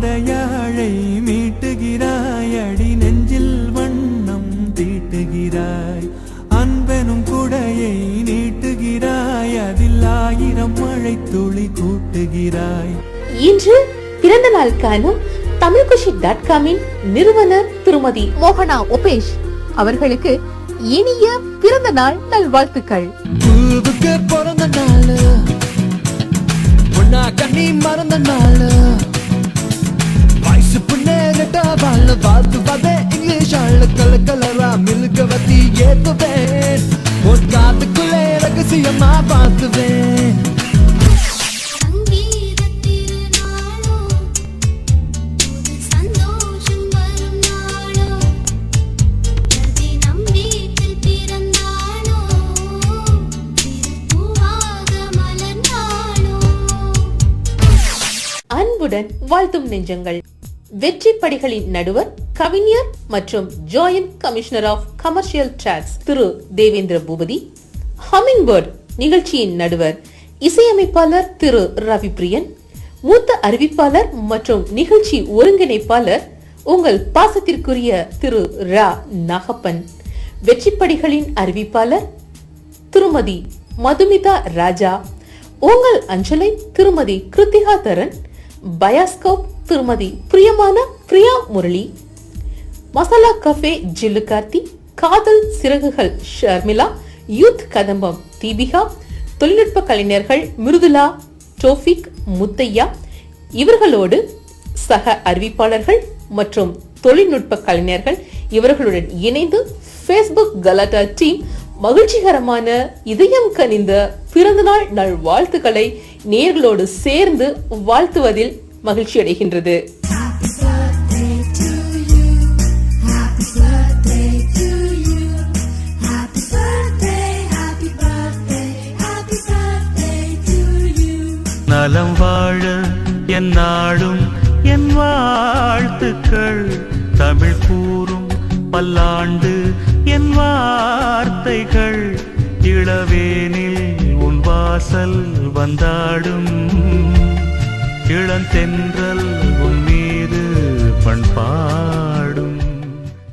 அந்த யாழை மீட்டுகிறாய், அடி நெஞ்சில் வண்ணம் தீட்டுகிறாய், அன்பெனும் குடையை நீட்டுகிறாய், அதில் 1000 மழை துளி கூட்டுகிறாய். இன்று பிறந்த நாள் காணும் தமிழ்குஷி.com-இன் நிறுவனர் திருமதி மோகனா உபேஷ் அவர்களுக்கு இனிய பிறந்த நாள் நல்வாழ்த்துக்கள். பூவுக்கு பிறந்த நாள், பொண்ணா கண்ணி மறந்த நாள், வயசு புண்ணேட்ட வாழ வாழ்த்துவதே இங்கிலீஷ் ஆள், கலர் கலரா மில்க வத்தி ஏத்துவேன், உன் காத்துக்குள்ளே ரகசியமா பார்த்துவேன். அன்புடன் வாழ்த்தும் நெஞ்சங்கள். வெற்றி படிகளின் நடுவர், கவிஞர் மற்றும் joint commissioner of commercial taxes திரு தேவேந்திர பூபதி. ஹம்மிங் பேர்ட் நிகழ்ச்சியின் நடுவர், இசையமைப்பாளர் திரு ரவி பிரியன். மூத்த அறிவிப்பாளர் மற்றும் நிகழ்ச்சி ஒருங்கிணைப்பாளர் உங்கள் பாசத்திற்குரிய திரு ரா நாகப்பன். வெற்றி படிகளின் அறிவிப்பாளர் திருமதி மதுமிதா ராஜா. உங்கள் அஞ்சலை திருமதி கிருத்திகா தரன். பயாஸ்கோப் திருமதி பிரியமான பிரியா முரளி. மசாலா கஃபே ஜில்லு கார்த்தி. காதல் சிறகுகள் ஷர்மிளா. யூத் கதம்பம் தீபிகா. தொழில்நுட்ப கலைஞர்கள் மிருதுலா, டோபிக், முத்தையா. இவர்களோடு சக அறிவிப்பாளர்கள் மற்றும் தொழில்நுட்ப கலைஞர்கள் இவர்களுடன் இணைந்து பேஸ்புக் கலாட்டா டீம் மகிழ்ச்சிகரமான இதயம் கனிந்த பிறந்தநாள் நல் வாழ்த்துக்களை நேர்களோடு சேர்ந்து வாழ்த்துவதில் மகிழ்ச்சி அடைகின்றது. நலம் வாழ என் நாடும் என் வாழ்த்துக்கள், தமிழ் கூறும் பல்லாண்டு என் வார்த்தைகள், இளவேனில் உன் வாசல் வந்தாடும், இளந்தென்றல் உன் மீது பண்பா